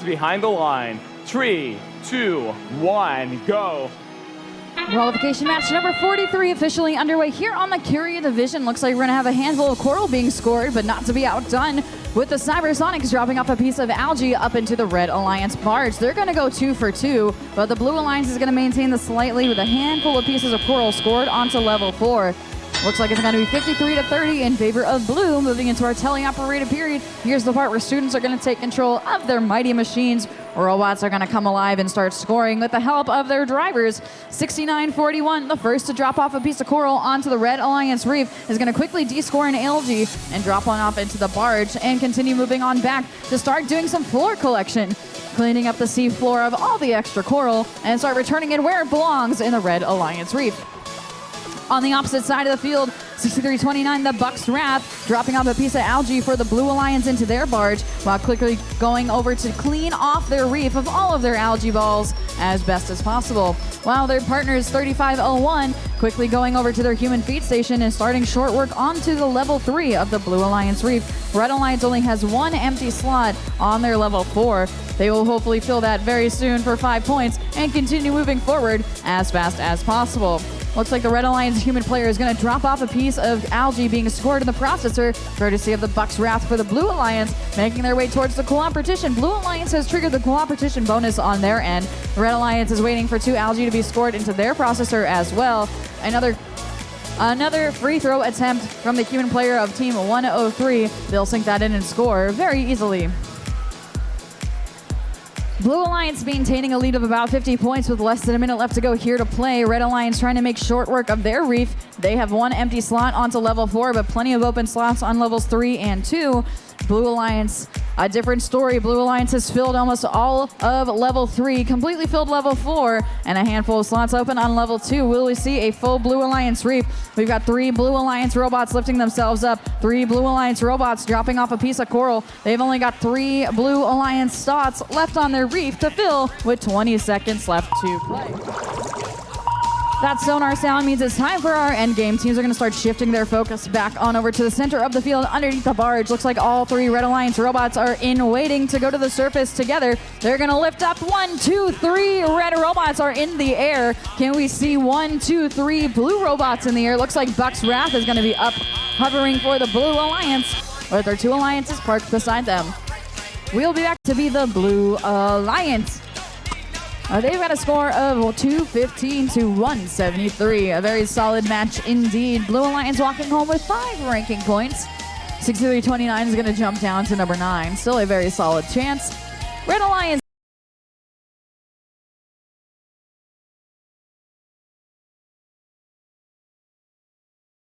behind the line. 3, 2, 1, go. Qualification match number 43 officially underway here on the Curie division. Looks like we're going to have a handful of coral being scored, but not to be outdone with the Cybersonics dropping off a piece of algae up into the Red Alliance barge. They're going to go 2 for 2, but the Blue Alliance is going to maintain the slightly with a handful of pieces of coral scored onto level 4. Looks like it's going to be 53-30 in favor of Blue. Moving into our teleoperated period, here's the part where students are going to take control of their mighty machines. Robots are going to come alive and start scoring with the help of their drivers. 69-41, the first to drop off a piece of coral onto the Red Alliance reef, is going to quickly descore an algae and drop one off into the barge and continue moving on back to start doing some floor collection, cleaning up the sea floor of all the extra coral and start returning it where it belongs in the Red Alliance reef. On the opposite side of the field, 63-29, the Buck's Wrath, dropping off a piece of algae for the Blue Alliance into their barge, while quickly going over to clean off their reef of all of their algae balls as best as possible. While their partners, 35-01, quickly going over to their human feed station and starting short work onto the level 3 of the Blue Alliance reef. Red Alliance only has 1 empty slot on their level 4. They will hopefully fill that very soon for 5 points and continue moving forward as fast as possible. Looks like the Red Alliance human player is going to drop off a piece of algae being scored in the processor, courtesy of the Buck's Wrath for the Blue Alliance, making their way towards the Cooperation. Blue Alliance has triggered the Cooperation bonus on their end. The Red Alliance is waiting for 2 algae to be scored into their processor as well. Another free throw attempt from the human player of Team 103. They'll sink that in and score very easily. Blue Alliance maintaining a lead of about 50 points with less than a minute left to go here to play. Red Alliance trying to make short work of their reef. They have 1 empty slot onto level 4, but plenty of open slots on levels 3 and 2. Blue Alliance, a different story. Blue Alliance has filled almost all of level 3, completely filled level 4, and a handful of slots open on level 2. Will we see a full Blue Alliance reef? We've got 3 Blue Alliance robots lifting themselves up, 3 Blue Alliance robots dropping off a piece of coral. They've only got 3 Blue Alliance slots left on their reef to fill with 20 seconds left to play. That sonar sound means it's time for our endgame. Teams are going to start shifting their focus back on over to the center of the field underneath the barge. Looks like all 3 Red Alliance robots are in waiting to go to the surface together. They're going to lift up 1, 2, 3. Red robots are in the air. Can we see 1, 2, 3 blue robots in the air? Looks like Buck's Wrath is going to be up hovering for the Blue Alliance with their 2 alliances parked beside them. We'll be back to be the Blue Alliance. They've got a score of 215 to 173. A very solid match indeed. Blue Alliance walking home with 5 ranking points. 63-29 is going to jump down to number 9. Still a very solid chance. Red Alliance